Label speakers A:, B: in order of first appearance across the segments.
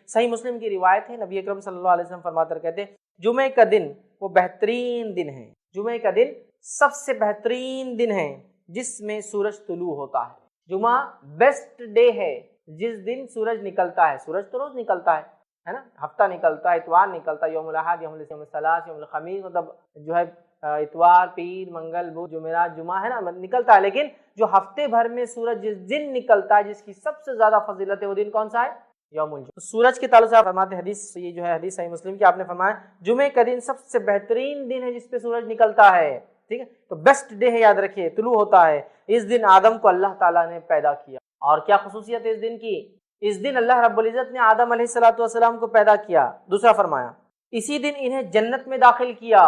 A: صحیح مسلم کی روایت ہے، نبی اکرم صلی اللہ علیہ وسلم فرماتے کہتے ہیں جمعے کا دن وہ بہترین دن ہے، جمعے کا دن سب سے بہترین دن ہے جس میں سورج طلوع ہوتا ہے۔ جمعہ بیسٹ ڈے ہے جس دن سورج نکلتا ہے، سورج تو روز نکلتا ہے نا، ہفتہ نکلتا ہے، اتوار نکلتا ہے، یوم الاحد، یوم الثلاث، یوم الخمیس، مطلب جو ہے اتوار، پیر، منگل، بدھ، جمعرات، جمعہ ہے نا نکلتا ہے، لیکن جو ہفتے بھر میں سورج جس دن نکلتا ہے جس کی سب سے زیادہ فضیلت ہے وہ دن کون سا ہے؟ یوم الجمعہ۔ سورج کے تعلق سے آپ فرماتے حدیث، یہ جو ہے حدیث صحیح مسلم کی، آپ نے فرمایا جمعے کا دن سب سے بہترین دن ہے جس پہ سورج نکلتا ہے، ٹھیک ہے، تو بیسٹ ڈے ہے، یاد رکھیے، طلوع ہوتا ہے۔ اس دن آدم کو اللہ تعالیٰ نے پیدا کیا، اور کیا خصوصیت ہے اس دن کی؟ اس دن اللہ رب العزت نے آدم علیہ السلام کو پیدا کیا۔ دوسرا فرمایا اسی دن انہیں جنت میں داخل کیا،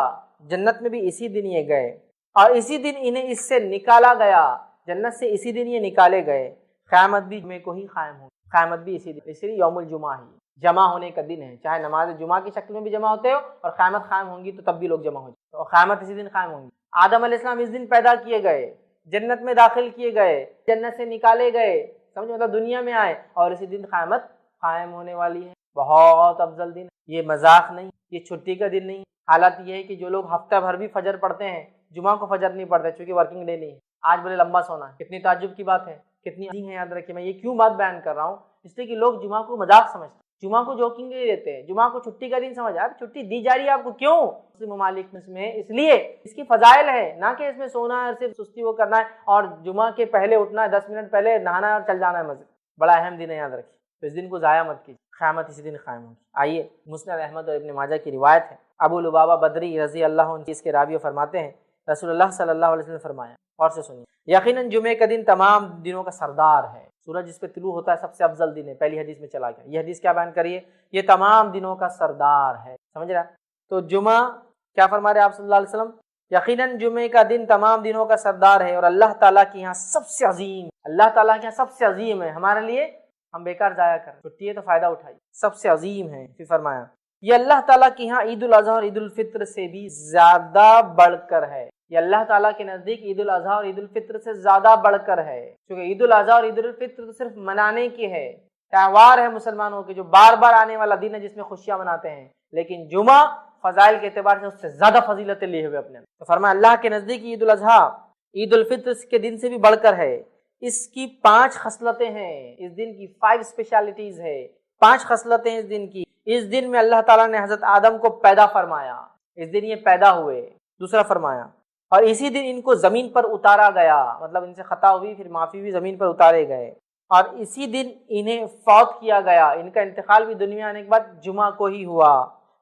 A: جنت میں بھی اسی دن یہ گئے، اور اسی دن انہیں اس سے نکالا گیا، جنت سے اسی دن یہ نکالے گئے۔ قیامت بھی جمعے کو ہی قائم ہوگی، قیامت بھی اسی دن، اس لیے یوم الجمعہ ہی جمع ہونے کا دن ہے، چاہے نماز جمعہ کی شکل میں بھی جمع ہوتے ہو اور قیامت قائم ہوں گی تو تب بھی لوگ جمع ہو جائیں، اور قیامت اسی دن قائم ہوں گی۔ آدم علیہ السلام اس دن پیدا کیے گئے، جنت میں داخل کیے گئے، جنت سے نکالے گئے، سمجھ مطلب دنیا میں آئے، اور اسی دن قیامت قائم ہونے والی ہے۔ بہت افضل دن، یہ مذاق نہیں، یہ چھٹی کا دن نہیں۔ حالت یہ ہے کہ جو لوگ ہفتہ بھر بھی فجر پڑھتے ہیں، جمعہ کو فجر نہیں پڑھتے چونکہ ورکنگ ڈے نہیں ہے، آج بولے لمبا سونا ہے، کتنی تعجب کی بات ہے، کتنی عظیم ہے۔ یاد رکھیے میں یہ کیوں بات بیان کر رہا ہوں، اس لیے کہ لوگ جمعہ کو مذاق سمجھتے ہیں، جمعہ کو جوکنگ نہیں لیتے ہیں، جمعہ کو چھٹی کا دن سمجھا، چھٹی دی جا رہی ہے آپ کو کیوں؟ مسلم ممالک میں اس لیے اس کی فضائل ہے، نہ کہ اس میں سونا ہے، صرف سستی وہ کرنا ہے، اور جمعہ کے پہلے اٹھنا ہے، 10 منٹ پہلے نہانا ہے اور چل جانا ہے مسجد۔ بڑا اہم دن ہے، یاد رکھیے، تو اس دن کو ضائع مت کیجیے، قیامت اسی دن قائم ہوگی۔ آئیے مسند احمد اور ابن ماجہ کی روایت ہے، ابو لبابہ بدری رضی اللہ عنہ اس کے راوی فرماتے ہیں رسول اللہ صلی اللہ علیہ وسلم نے فرمایا، اور سے سنیے، یقیناً جمعے کا دن تمام دنوں کا سردار ہے، سورج جس پہ طلوع ہوتا ہے سب سے افضل دن ہے، پہلی حدیث میں چلا گیا، یہ حدیث کیا بیان کریے، یہ تمام دنوں کا سردار ہے، سمجھ رہا؟ تو جمعہ کیا فرما رہے آپ صلی اللہ علیہ وسلم؟ یقیناً جمعے کا دن تمام دنوں کا سردار ہے اور اللہ تعالیٰ کے یہاں سب سے عظیم، اللہ تعالیٰ کے یہاں سب سے عظیم ہے، ہمارے لیے ہم بیکار ضائع کریں، چھٹی ہے تو فائدہ اٹھائیے، سب سے عظیم ہے۔ پھر فرمایا یہ اللہ تعالیٰ کے یہاں عید الاضحیٰ اور عید الفطر سے بھی زیادہ بڑھ کر ہے، یہ اللہ تعالیٰ کے نزدیک عید الاضحیٰ اور عید الفطر سے زیادہ بڑھ کر ہے، کیونکہ عید الاضحیٰ اور عید الفطر تو صرف منانے کی ہے، تہوار ہے مسلمانوں کے جو بار بار آنے والا دن ہے جس میں خوشیاں مناتے ہیں، لیکن جمعہ فضائل کے اعتبار سے اس سے زیادہ فضیلتیں لیے ہوئے اپنے، تو فرمایا اللہ کے نزدیک عید الاضحیٰ عید الفطر کے دن سے بھی بڑھ کر ہے، اس کی 5 خصلتیں ہیں، اس دن کی 5 اسپیشلٹیز ہے، 5 خصلتیں اس دن کی۔ اس دن میں اللہ تعالیٰ نے حضرت آدم کو پیدا فرمایا، اس دن یہ پیدا ہوئے۔ دوسرا فرمایا اور اسی دن ان کو زمین پر اتارا گیا، مطلب ان سے خطا ہوئی پھر معافی ہوئی، زمین پر اتارے گئے، اور اسی دن انہیں فوت کیا گیا، ان کا انتقال بھی دنیا آنے کے بعد جمعہ کو ہی ہوا۔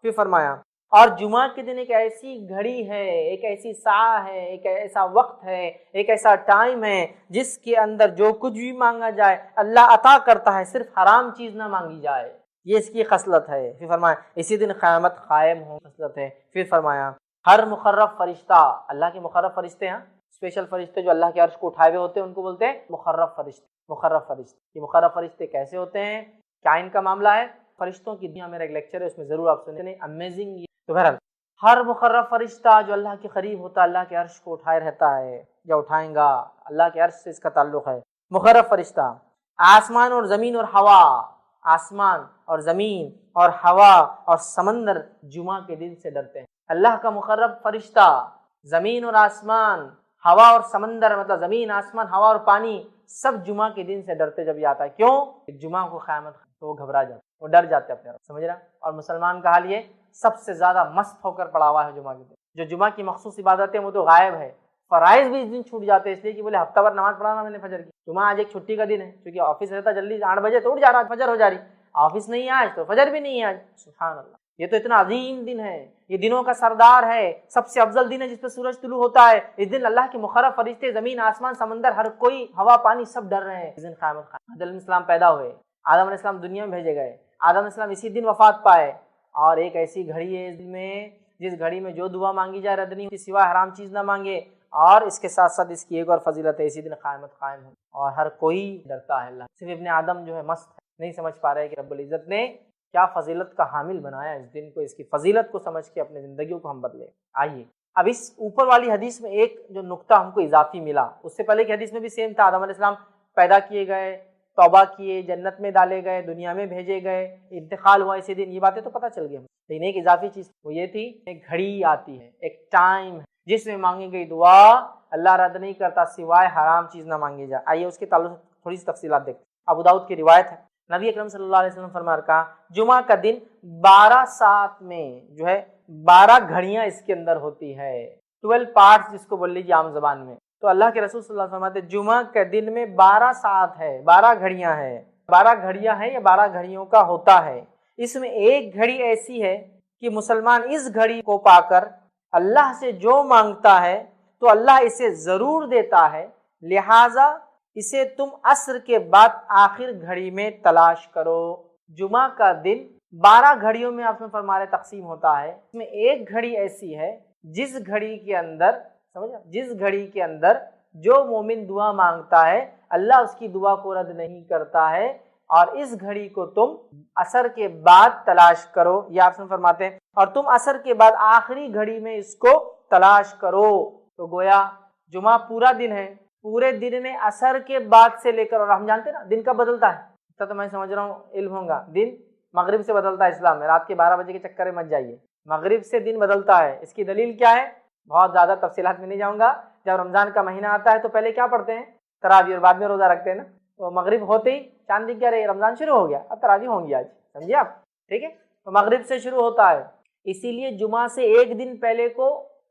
A: پھر فرمایا اور جمعہ کے دن ایک ایسی گھڑی ہے، ایک ایسی ساعت ہے، ایک ایسا وقت ہے، ایک ایسا ٹائم ہے جس کے اندر جو کچھ بھی مانگا جائے اللہ عطا کرتا ہے، صرف حرام چیز نہ مانگی جائے، یہ اس کی خصلت ہے۔ پھر فرمایا اسی دن قیامت قائم ہو، خصلت ہے۔ پھر فرمایا ہر مقرب فرشتہ، اللہ کے مقرب فرشتے ہیں، اسپیشل فرشتے جو اللہ کے عرش کو اٹھائے ہوئے ہوتے ہیں ان کو بولتے ہیں مقرب فرشتے۔ مقرب فرشتے، یہ مقرب فرشتے کیسے ہوتے ہیں، کیا ان کا معاملہ ہے؟ فرشتوں کی دنیا میرا ایک لیکچر ہے، اس میں ضرور آپ سنیں، امیزنگ۔ تو بہرحال ہر مقرب فرشتہ جو اللہ کے قریب ہوتا ہے، اللہ کے عرش کو اٹھائے رہتا ہے یا اٹھائیں گا، اللہ کے عرش سے اس کا تعلق ہے۔ مقرب فرشتہ آسمان اور زمین اور ہوا، آسمان اور زمین اور ہوا اور سمندر جمعہ کے دن سے ڈرتے ہیں۔ اللہ کا مقرب فرشتہ زمین اور آسمان، ہوا اور سمندر، مطلب زمین، آسمان، ہوا اور پانی، سب جمعہ کے دن سے ڈرتے جب یہ آتا ہے۔ کیوں؟ جمعہ کو قیامت تو وہ گھبرا جاتے، وہ ڈر جاتے اپنے آپ، سمجھ رہا؟ اور مسلمان کا حال یہ سب سے زیادہ مست ہو کر پڑا ہوا ہے جمعہ کے دن، جو جمعہ کی مخصوص عبادتیں وہ تو غائب ہے، فرائض بھی اس دن چھوٹ جاتے ہیں، اس لیے کہ بولے ہفتہ بھر نماز پڑھانا میں نے فجر کی، جمعہ آج ایک چھٹی کا دن ہے، کیونکہ آفس رہتا جلدی 8 بجے تو اٹھ جا رہا، فجر ہو جا رہی، آفس نہیں ہے آج تو فجر بھی نہیں ہے آج، سبحان اللہ، یہ تو اتنا عظیم دن ہے، یہ دنوں کا سردار ہے، سب سے افضل دن ہے جس پہ سورج طلوع ہوتا ہے۔ اس دن اللہ کے مقرب فرشتے زمین، آسمان، سمندر، ہر کوئی، ہوا، پانی، سب ڈر رہے ہیں۔ اس دن قیامت آدم علیہ السلام پیدا ہوئے، آدم علیہ السلام دنیا میں بھیجے گئے، آدم علیہ السلام اسی دن وفات پائے، اور ایک ایسی گھڑی ہے اس دن میں جس گھڑی میں جو دعا مانگی جائے رد نہیں ہوتی، سوائے حرام چیز نہ مانگے، اور اس کے ساتھ ساتھ اس کی ایک اور فضیلت ہے، اسی دن قیامت قائم ہو اور ہر کوئی ڈرتا ہے اللہ، صرف ابن آدم جو ہے مست ہے، نہیں سمجھ پا رہے کہ رب العزت نے کیا فضیلت کا حامل بنایا اس دن کو، اس کی فضیلت کو سمجھ کے اپنی زندگیوں کو ہم بدلیں۔ آئیے اب اس اوپر والی حدیث میں ایک جو نقطہ ہم کو اضافی ملا، اس سے پہلے کی حدیث میں بھی سیم تھا، آدم علیہ السلام پیدا کیے گئے، توبہ کیے، جنت میں ڈالے گئے، دنیا میں بھیجے گئے، انتقال ہوا اسی دن، یہ باتیں تو پتہ چل گئی ہمیں۔ لیکن ایک اضافی چیز وہ یہ تھی، ایک گھڑی آتی ہے، ایک ٹائم ہے جس میں مانگی گئی دعا اللہ رد نہیں کرتا سوائے حرام چیز نہ مانگی جائے۔ آئیے اس کے تعلق سے تھوڑی سی تفصیلات دیکھتے ہیں۔ ابو داؤد کی روایت ہے، نبی اکرم صلی اللہ علیہ وسلم فرما رکھا، جمعہ کا دن 12 ساعت میں جو ہے 12 گھڑیاں اس کے اندر ہوتی ہے، 12 پارٹس جس کو بول لیجیے عام زبان میں۔ تو اللہ کے رسول صلی اللہ علیہ وسلم فرماتے جمعہ کے دن میں 12 ساعت ہے، 12 گھڑیاں ہیں، 12 گھڑیاں ہیں یا 12 گھڑیوں کا ہوتا ہے۔ اس میں ایک گھڑی ایسی ہے کہ مسلمان اس گھڑی کو پا کر اللہ سے جو مانگتا ہے تو اللہ اسے ضرور دیتا ہے، لہٰذا اسے تم عصر کے بعد آخر گھڑی میں تلاش کرو۔ جمعہ کا دن 12 گھڑیوں میں آپ نے فرما رہے تقسیم ہوتا ہے، اس میں ایک گھڑی ایسی ہے جس گھڑی کے اندر سمجھا، جس گھڑی کے اندر جو مومن دعا مانگتا ہے اللہ اس کی دعا کو رد نہیں کرتا ہے، اور اس گھڑی کو تم عصر کے بعد تلاش کرو، یہ آپ سے فرماتے ہیں، اور تم عصر کے بعد آخری گھڑی میں اس کو تلاش کرو۔ تو گویا جمعہ پورا دن ہے، پورے دن میں عصر کے بعد سے لے کر، اور ہم جانتے ہیں نا دن کب بدلتا ہے، اتنا تو میں سمجھ رہا ہوں علم ہوگا، دن مغرب سے بدلتا ہے اسلام میں، رات کے 12 بجے کے چکر میں مت جائیے، مغرب سے دن بدلتا ہے۔ اس کی دلیل کیا ہے؟ بہت زیادہ تفصیلات میں نہیں جاؤں گا۔ جب رمضان کا مہینہ آتا ہے تو پہلے کیا پڑھتے ہیں؟ تراویح، اور بعد میں روزہ رکھتے ہیں نا۔ تو مغرب ہوتے ہی چاند دکھ گیا، رہے رمضان شروع ہو گیا، اب تراویح ہوں گی آج، سمجھے آپ؟ ٹھیک ہے، تو مغرب سے شروع ہوتا ہے، اسی لیے جمعہ سے ایک دن پہلے کو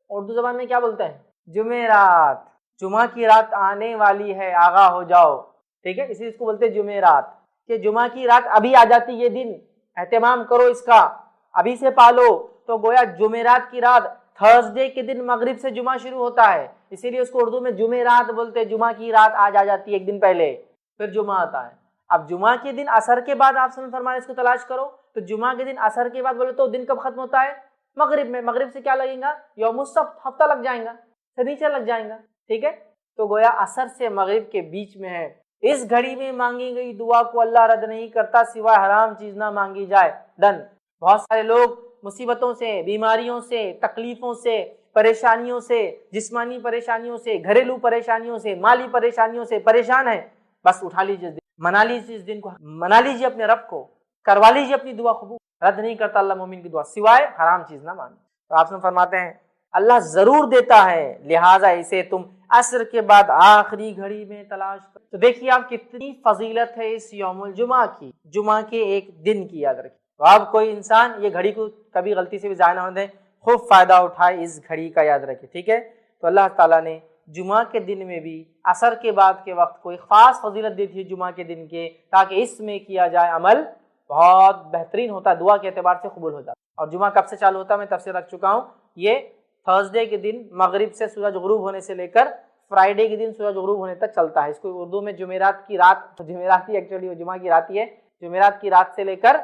A: اردو زبان میں کیا بولتے ہیں؟ جمعرات، جمعہ کی رات آنے والی ہے، آگاہ ہو جاؤ، ٹھیک ہے، اسی اس کو بولتے ہیں جمعرات، کہ جمعہ کی رات ابھی آ جاتی، یہ دن اہتمام کرو اس کا، ابھی سے پالو۔ تو گویا جمعرات کی رات، تھرسڈے کے دن مغرب سے جمعہ شروع ہوتا ہے، اسی لیے اس کو اردو میں جمعرات بولتے ہیں، جمعہ کی رات آج آ جاتی ہے ایک دن پہلے، پھر جمعہ آتا ہے۔ اب جمعہ کے دن عصر کے بعد آپ سے فرمایا اس کو تلاش کرو، تو جمعہ کے دن عصر کے بعد بولے تو دن کب ختم ہوتا ہے؟ مغرب میں، مغرب سے کیا لگیں گا؟ یوم السبت، ہفتہ لگ جائیں گا، سنیچر لگ جائیں گا، ٹھیک ہے۔ تو گویا عصر سے مغرب کے بیچ میں ہے، اس گھڑی میں مانگی گئی دعا کو اللہ رد نہیں کرتا سوائے حرام چیز نہ مانگی جائے۔ ڈن۔ بہت سارے لوگ مصیبتوں سے، بیماریوں سے، تکلیفوں سے، پریشانیوں سے، جسمانی پریشانیوں سے، گھریلو پریشانیوں سے، مالی پریشانیوں سے پریشان ہیں، بس اٹھا لیجیے اس دن، منا لیجیے اس دن کو، منا لیجیے اپنے رب کو، کروا لیجیے اپنی دعا قبول، رد نہیں کرتا اللہ مومن کی دعا سوائے حرام چیز نہ مانگے۔ تو آپ سے فرماتے ہیں اللہ ضرور دیتا ہے، لہٰذا اسے تم عصر کے بعد آخری گھڑی میں تلاش کرو۔ تو دیکھیے آپ کتنی فضیلت ہے اس یوم الجمعہ کی، جمعہ کے ایک دن کی، یاد رکھیے۔ تو اب کوئی انسان یہ گھڑی کو کبھی غلطی سے بھی ضائع نہ ہونے دیں، خوب فائدہ اٹھائے اس گھڑی کا، یاد رکھے، ٹھیک ہے۔ تو اللہ تعالیٰ نے جمعہ کے دن میں بھی عصر کے بعد کے وقت کوئی خاص فضیلت دی تھی جمعہ کے دن کے، تاکہ اس میں کیا جائے عمل بہت بہترین ہوتا ہے، دعا کے اعتبار سے قبول ہو جاتا ہے۔ اور جمعہ کب سے چالو ہوتا ہے میں تفسیر رکھ چکا ہوں، یہ تھرسڈے کے دن مغرب سے سورج غروب ہونے سے لے کر فرائیڈے کے دن سورج غروب ہونے تک چلتا ہے۔ اس کو اردو میں جمعرات کی رات، جمعرات ہی ایکچولی وہ جمعہ کی رات ہی ہے، جمعرات کی رات سے لے کر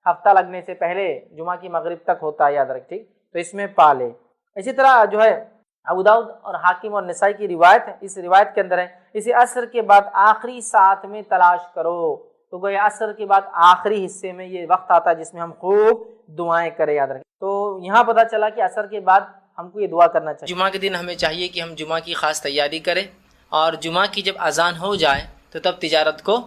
A: ہفتہ لگنے سے پہلے جمعہ کی مغرب تک ہوتا ہے، یاد رکھ، ٹھیک۔ تو اس میں پالے۔ اسی طرح جو ہے ابو داؤد اور حاکم اور نسائی کی روایت ہے، اس روایت کے اندر ہے اسے عصر کے بعد آخری ساعت میں تلاش کرو۔ تو گویا عصر کے بعد آخری حصے میں یہ وقت آتا ہے جس میں ہم خوب دعائیں کریں، یاد رکھیں۔ تو یہاں پتہ چلا کہ عصر کے بعد ہم کو یہ دعا کرنا چاہیے۔
B: جمعہ کے دن ہمیں چاہیے کہ ہم جمعہ کی خاص تیاری کریں، اور جمعہ کی جب اذان ہو جائے تو تب تجارت کو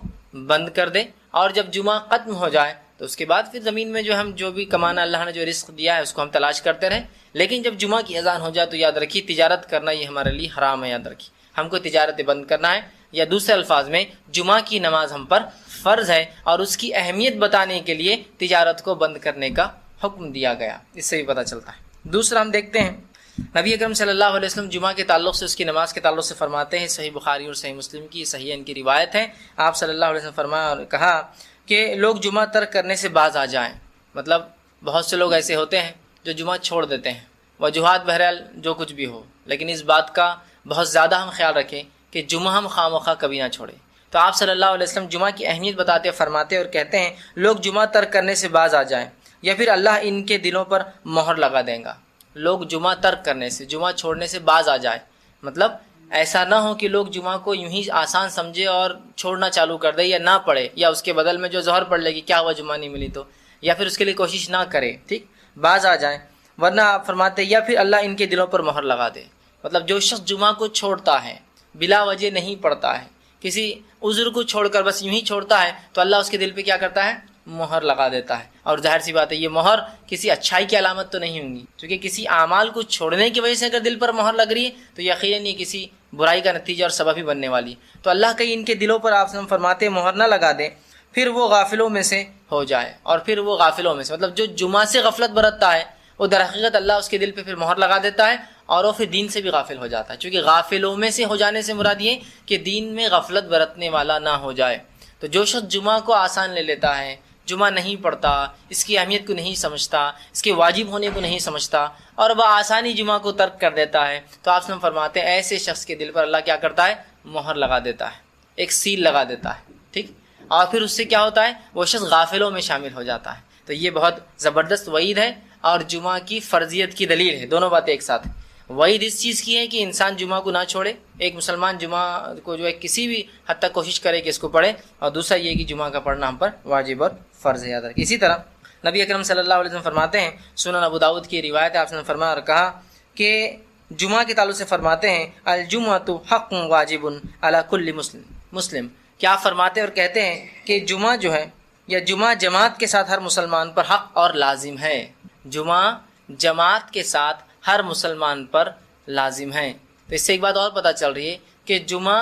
B: بند کر دیں، اور جب جمعہ ختم ہو جائے تو اس کے بعد پھر زمین میں جو ہم جو بھی کمانا اللہ نے جو رزق دیا ہے اس کو ہم تلاش کرتے رہیں۔ لیکن جب جمعہ کی اذان ہو جائے تو یاد رکھیے تجارت کرنا یہ ہمارے لیے حرام ہے، یاد رکھیے ہم کو تجارت بند کرنا ہے، یا دوسرے الفاظ میں جمعہ کی نماز ہم پر فرض ہے، اور اس کی اہمیت بتانے کے لیے تجارت کو بند کرنے کا حکم دیا گیا، اس سے بھی پتہ چلتا ہے۔ دوسرا ہم دیکھتے ہیں نبی اکرم صلی اللہ علیہ وسلم جمعہ کے تعلق سے، اس کی نماز کے تعلق سے فرماتے ہیں، صحیح بخاری اور صحیح مسلم کی صحیح ان کی روایت ہے، آپ صلی اللہ علیہ وسلم فرمایا اور کہا کہ لوگ جمعہ ترک کرنے سے باز آ جائیں۔ مطلب بہت سے لوگ ایسے ہوتے ہیں جو جمعہ چھوڑ دیتے ہیں، وجوہات بہرحال جو کچھ بھی ہو، لیکن اس بات کا بہت زیادہ ہم خیال رکھیں کہ جمعہ ہم خواہ کبھی نہ چھوڑیں۔ تو آپ صلی اللہ علیہ وسلم جمعہ کی اہمیت بتاتے فرماتے اور کہتے ہیں لوگ جمعہ ترک کرنے سے باز آ جائیں، یا پھر اللہ ان کے دلوں پر مہر لگا دیں گا۔ لوگ جمعہ ترک کرنے سے، جمعہ چھوڑنے سے باز آ جائے، مطلب ایسا نہ ہو کہ لوگ جمعہ کو یوں ہی آسان سمجھے اور چھوڑنا چالو کر دے، یا نہ پڑھے، یا اس کے بدل میں جو ظہر پڑھ لے گی کیا ہوا جمعہ نہیں ملی تو، یا پھر اس کے لیے کوشش نہ کرے، ٹھیک، باز آ جائیں۔ ورنہ آپ فرماتے یا پھر اللہ ان کے دلوں پر مہر لگا دے، مطلب جو شخص جمعہ کو چھوڑتا ہے، بلا وجہ نہیں پڑھتا ہے، کسی عذر کو چھوڑ کر بس یوں ہی چھوڑتا ہے تو اللہ اس کے دل پہ کیا کرتا ہے؟ مہر لگا دیتا ہے. اور ظاہر سی بات ہے یہ مہر کسی اچھائی کی علامت تو نہیں ہوگی، کیونکہ کسی اعمال کو چھوڑنے کی وجہ سے اگر دل پر مہر لگ رہی ہے تو یقیناً یہ کسی برائی کا نتیجہ اور سبب ہی بننے والی ہے. تو اللہ کہیں ان کے دلوں پر آپ سے فرماتے ہیں مہر نہ لگا دیں، پھر وہ غافلوں میں سے ہو جائے. اور پھر وہ غافلوں میں سے مطلب جو جمعہ سے غفلت برتتا ہے وہ در حقیقت اللہ اس کے دل پہ پھر مہر لگا دیتا ہے اور وہ پھر دین سے بھی غافل ہو جاتا ہے. چونکہ غافلوں میں سے ہو جانے سے مراد یہ کہ دین میں غفلت برتنے والا نہ ہو جائے. تو جو شخص جمعہ کو آسان لے لیتا ہے، جمعہ نہیں پڑھتا، اس کی اہمیت کو نہیں سمجھتا، اس کے واجب ہونے کو نہیں سمجھتا اور وہ آسانی جمعہ کو ترک کر دیتا ہے، تو آپ سے فرماتے ہیں ایسے شخص کے دل پر اللہ کیا کرتا ہے؟ مہر لگا دیتا ہے، ایک سیل لگا دیتا ہے. ٹھیک، اور پھر اس سے کیا ہوتا ہے؟ وہ شخص غافلوں میں شامل ہو جاتا ہے. تو یہ بہت زبردست وعید ہے اور جمعہ کی فرضیت کی دلیل ہے. دونوں باتیں ایک ساتھ. وعید اس چیز کی ہے کہ انسان جمعہ کو نہ چھوڑے، ایک مسلمان جمعہ کو جو ہے کسی بھی حد تک کوشش کرے کہ اس کو پڑھے، اور دوسرا یہ کہ جمعہ کا پڑھنا ہم پر واجب اور فرض ہے. یاد رکھیں. اسی طرح نبی اکرم صلی اللہ علیہ وسلم فرماتے ہیں، سنن ابو داؤد کی روایت ہے، آپ نے فرمایا اور کہا کہ جمعہ کے تعلق سے فرماتے ہیں الجمعۃ حق واجب علی کل مسلم. کیا فرماتے اور کہتے ہیں کہ جمعہ جو ہے یا جمعہ جماعت کے ساتھ ہر مسلمان پر حق اور لازم ہے. جمعہ جماعت کے ساتھ ہر مسلمان پر لازم ہے. تو اس سے ایک بات اور پتہ چل رہی ہے کہ جمعہ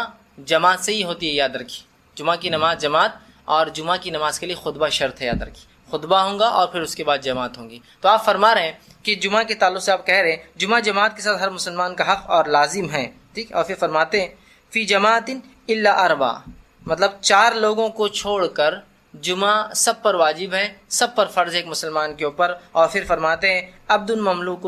B: جماعت سے ہی ہوتی ہے. یاد رکھیے جمعہ کی نماز جماعت، اور جمعہ کی نماز کے لیے خطبہ شرط ہے. یاد رکھیے خطبہ ہوگا اور پھر اس کے بعد جماعت ہوگی. تو آپ فرما رہے ہیں کہ جمعہ کے تعلق سے آپ کہہ رہے ہیں جمعہ جماعت کے ساتھ ہر مسلمان کا حق اور لازم ہے. ٹھیک، اور پھر فرماتے ہیں فی جماعت الا اربع، مطلب 4 لوگوں کو چھوڑ کر جمعہ سب پر واجب ہے، سب پر فرض ہے ایک مسلمان کے اوپر. اور پھر فرماتے ہیں عبد مملوک،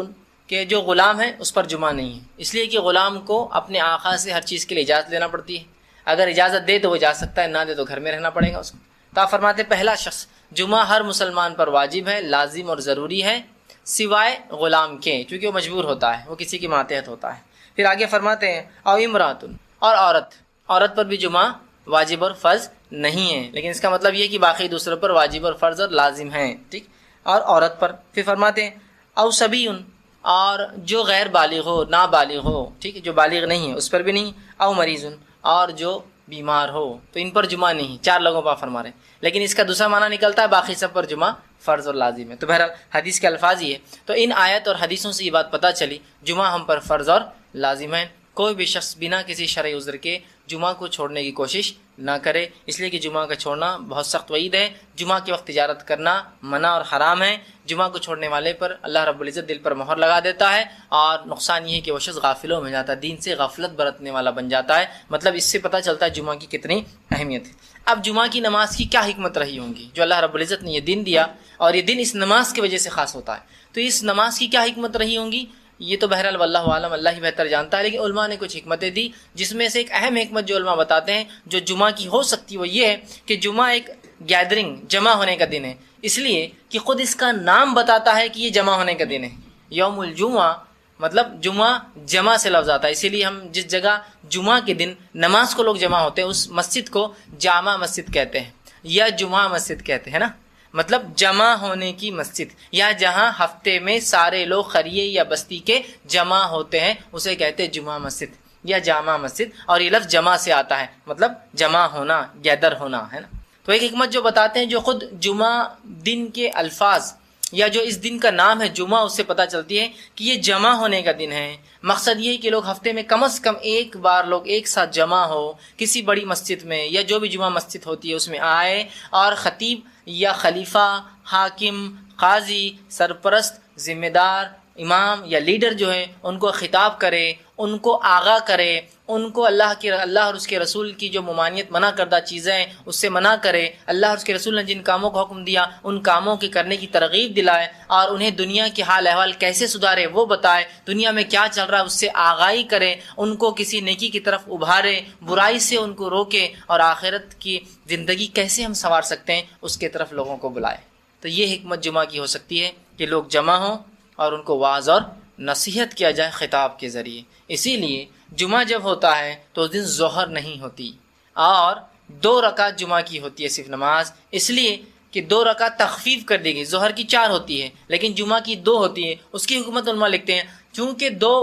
B: کہ جو غلام ہے اس پر جمعہ نہیں ہے، اس لیے کہ غلام کو اپنے آقا سے ہر چیز کے لیے اجازت لینا پڑتی ہے. اگر اجازت دے تو وہ جا سکتا ہے، نہ دے تو گھر میں رہنا پڑے گا اس کو. تو آپ فرماتے ہیں پہلا شخص جمعہ ہر مسلمان پر واجب ہے، لازم اور ضروری ہے، سوائے غلام کے، چونکہ وہ مجبور ہوتا ہے، وہ کسی کے ماتحت ہوتا ہے. پھر آگے فرماتے ہیں او امراتن، اور عورت پر بھی جمعہ واجب اور فرض نہیں ہے، لیکن اس کا مطلب یہ کہ باقی دوسروں پر واجب اور فرض اور لازم ہیں. ٹھیک، اور عورت پر. پھر فرماتے ہیں او صبیٌ، اور جو غیر بالغ ہو، نابالغ ہو، ٹھیک ہے، جو بالغ نہیں ہے اس پر بھی نہیں. او مریض، اور جو بیمار ہو، تو ان پر جمعہ نہیں. 4 لوگوں پر فرما رہے ہیں، لیکن اس کا دوسرا معنی نکلتا ہے باقی سب پر جمعہ فرض اور لازم ہے. تو بہرحال حدیث کے الفاظ یہ ہے. تو ان آیت اور حدیثوں سے یہ بات پتہ چلی جمعہ ہم پر فرض اور لازم ہے. کوئی بھی شخص بنا کسی شرعی عذر کے جمعہ کو چھوڑنے کی کوشش نہ کرے، اس لیے کہ جمعہ کا چھوڑنا بہت سخت وعید ہے. جمعہ کے وقت تجارت کرنا منع اور حرام ہے. جمعہ کو چھوڑنے والے پر اللہ رب العزت دل پر مہر لگا دیتا ہے، اور نقصان یہ ہے کہ وہ شخص غافلوں میں جاتا ہے، دین سے غفلت برتنے والا بن جاتا ہے. مطلب اس سے پتہ چلتا ہے جمعہ کی کتنی اہمیت ہے. اب جمعہ کی نماز کی کیا حکمت رہی ہوں گی؟ جو اللہ رب العزت نے یہ دن دیا اور یہ دن اس نماز کی وجہ سے خاص ہوتا ہے، تو اس نماز کی کیا حکمت رہی ہوں گی یہ تو بہرحال واللہ عالم، اللہ ہی بہتر جانتا ہے. لیکن علماء نے کچھ حکمتیں دی، جس میں سے ایک اہم حکمت جو علماء بتاتے ہیں جو جمعہ کی ہو سکتی وہ یہ ہے کہ جمعہ ایک گیدرنگ، جمع ہونے کا دن ہے، اس لیے کہ خود اس کا نام بتاتا ہے کہ یہ جمع ہونے کا دن ہے. یوم الجمعہ مطلب جمعہ جمع سے لفظ آتا ہے، اسی لیے ہم جس جگہ جمعہ کے دن نماز کو لوگ جمع ہوتے ہیں اس مسجد کو جامع مسجد کہتے ہیں یا جمعہ مسجد کہتے ہیں نا، مطلب جمع ہونے کی مسجد، یا جہاں ہفتے میں سارے لوگ قریے یا بستی کے جمع ہوتے ہیں اسے کہتے ہیں جمعہ مسجد یا جامع مسجد. اور یہ لفظ جمع سے آتا ہے، مطلب جمع ہونا، گیدر ہونا ہے نا. تو ایک حکمت جو بتاتے ہیں جو خود جمعہ دن کے الفاظ یا جو اس دن کا نام ہے جمعہ اس سے پتہ چلتی ہے کہ یہ جمع ہونے کا دن ہے. مقصد یہ ہے کہ لوگ ہفتے میں کم از کم ایک بار لوگ ایک ساتھ جمع ہو کسی بڑی مسجد میں یا جو بھی جمعہ مسجد ہوتی ہے اس میں آئے، اور خطیب یا خلیفہ، حاکم، قاضی، سرپرست، ذمہ دار، امام یا لیڈر جو ہے ان کو خطاب کرے، ان کو آگاہ کرے، ان کو اللہ اور اس کے رسول کی جو ممانعت منع کردہ چیزیں ہیں اس سے منع کرے، اللہ اور اس کے رسول نے جن کاموں کا حکم دیا ان کاموں کے کرنے کی ترغیب دلائے، اور انہیں دنیا کے حال احوال کیسے سدھارے وہ بتائے، دنیا میں کیا چل رہا ہے اس سے آگاہی کرے، ان کو کسی نیکی کی طرف ابھارے، برائی سے ان کو روکے، اور آخرت کی زندگی کیسے ہم سنوار سکتے ہیں اس کے طرف لوگوں کو بلائے. تو یہ حکمت جمعہ کی ہو سکتی ہے کہ لوگ جمع ہوں اور ان کو واعظ اور نصیحت کیا جائے خطاب کے ذریعے. اسی لیے جمعہ جب ہوتا ہے تو اس دن ظہر نہیں ہوتی، اور 2 رکعت جمعہ کی ہوتی ہے صرف نماز، اس لیے کہ 2 رکعت تخفیف کر دی گئی. ظہر کی 4 ہوتی ہے لیکن جمعہ کی 2 ہوتی ہے. اس کی حکمت علماء لکھتے ہیں چونکہ 2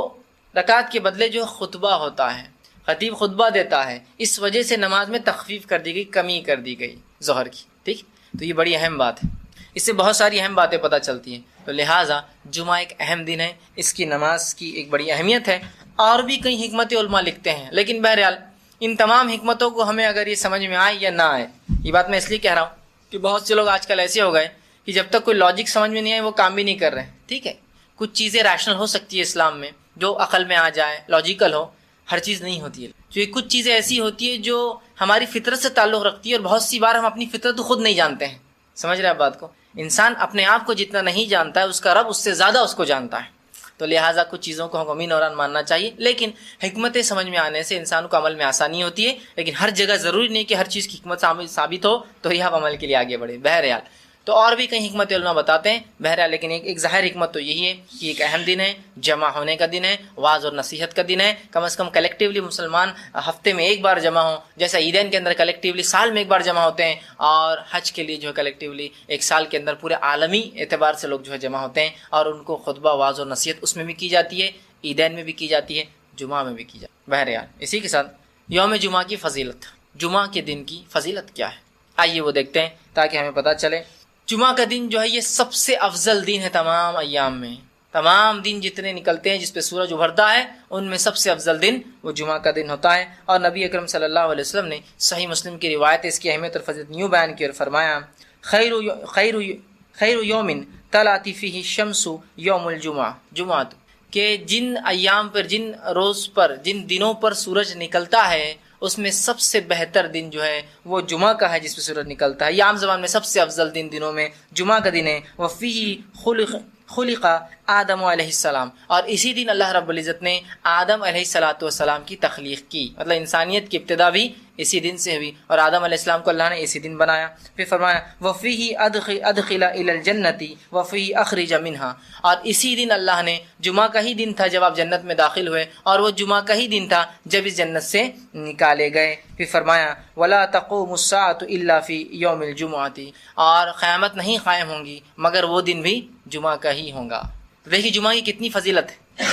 B: رکعت کے بدلے جو خطبہ ہوتا ہے، خطیب خطبہ دیتا ہے، اس وجہ سے نماز میں تخفیف کر دی گئی، کمی کر دی گئی ظہر کی، ٹھیک. تو یہ بڑی اہم بات ہے، اس سے بہت ساری اہم باتیں پتہ چلتی ہیں. تو لہٰذا جمعہ ایک اہم دن ہے، اس کی نماز کی ایک بڑی اہمیت ہے. اور بھی کئی حکمت علماء لکھتے ہیں، لیکن بہرحال ان تمام حکمتوں کو ہمیں اگر یہ سمجھ میں آئے یا نہ آئے، یہ بات میں اس لیے کہہ رہا ہوں کہ بہت سے لوگ آج کل ایسے ہو گئے کہ جب تک کوئی لاجک سمجھ میں نہیں آئے وہ کام بھی نہیں کر رہے ہیں. ٹھیک ہے، کچھ چیزیں ریشنل ہو سکتی ہے اسلام میں، جو عقل میں آ جائے، لاجیکل ہو، ہر چیز نہیں ہوتی ہے. جو کچھ چیزیں ایسی ہوتی ہے جو ہماری فطرت سے تعلق رکھتی ہے، اور بہت سی بار ہم اپنی فطرت کو خود نہیں جانتے ہیں. سمجھ رہے ہیں بات کو؟ انسان اپنے آپ کو جتنا نہیں جانتا ہے، اس کا رب اس سے زیادہ اس کو جانتا ہے. تو لہٰذا کچھ چیزوں کو حکمی نوران ماننا چاہیے، لیکن حکمتیں سمجھ میں آنے سے انسان کو عمل میں آسانی ہوتی ہے. لیکن ہر جگہ ضروری نہیں کہ ہر چیز کی حکمت ثابت ہو تو یہ آپ عمل کے لیے آگے بڑھے. بہرحال تو اور بھی کئی حکمت علماء بتاتے ہیں. بہرحال لیکن ایک ظاہر حکمت تو یہی ہے کہ ایک اہم دن ہے، جمع ہونے کا دن ہے، واعظ اور نصیحت کا دن ہے. کم از کم کلیکٹیولی مسلمان ہفتے میں ایک بار جمع ہوں، جیسا عیدین کے اندر کلیکٹیولی سال میں ایک بار جمع ہوتے ہیں، اور حج کے لیے جو ہے کلیکٹیولی ایک سال کے اندر پورے عالمی اعتبار سے لوگ جو ہے جمع ہوتے ہیں، اور ان کو خطبہ، واعظ اور نصیحت اس میں بھی کی جاتی ہے، عیدین میں بھی کی جاتی ہے، جمعہ میں بھی کی جاتی ہے. بہرحال اسی کے ساتھ یوم جمعہ کی فضیلت، جمعہ کے دن کی فضیلت کیا ہے، آئیے وہ دیکھتے ہیں تاکہ ہمیں پتہ چلے. جمعہ کا دن جو ہے یہ سب سے افضل دن ہے تمام ایام میں. تمام دن جتنے نکلتے ہیں جس پہ سورج ابھرتا ہے، ان میں سب سے افضل دن وہ جمعہ کا دن ہوتا ہے. اور نبی اکرم صلی اللہ علیہ وسلم نے صحیح مسلم کی روایت اس کی اہمیت اور فضیلت یوں بیان کی اور فرمایا، خیر یوم طلعت فیہ الشمس یوم الجمعہ، جمعہ، کہ جن ایام پر، جن روز پر، جن دنوں پر سورج نکلتا ہے، اس میں سب سے بہتر دن جو ہے وہ جمعہ کا ہے جس پہ سورج نکلتا ہے. یہ عام زبان میں سب سے افضل دنوں میں جمعہ کا دن ہے. وَفِيهِ خلق آدم علیہ السلام، اور اسی دن اللہ رب العزت نے آدم علیہ السلام کی تخلیق کی. مطلب انسانیت کی ابتدا بھی اسی دن سے ہوئی، اور آدم علیہ السلام کو اللہ نے اسی دن بنایا. پھر فرمایا وَفِيهِ أَدْخِلَ إِلَى الْجَنَّةِ وَفِيهِ أَخْرِجَ مِنْهَا، اور اسی دن اللہ نے، جمعہ کا ہی دن تھا جب آپ جنت میں داخل ہوئے، اور وہ جمعہ کا ہی دن تھا جب اس جنت سے نکالے گئے. پھر فرمایا وَلَا تَقُومُ السَّاعَةُ إِلَّا فِي يَوْمِ الْجُمُعَةِ، اور قیامت نہیں قائم ہوں گی مگر وہ دن بھی جمعہ کا ہی ہوگا. تو دیکھیے جمعہ کی کتنی فضیلت ہے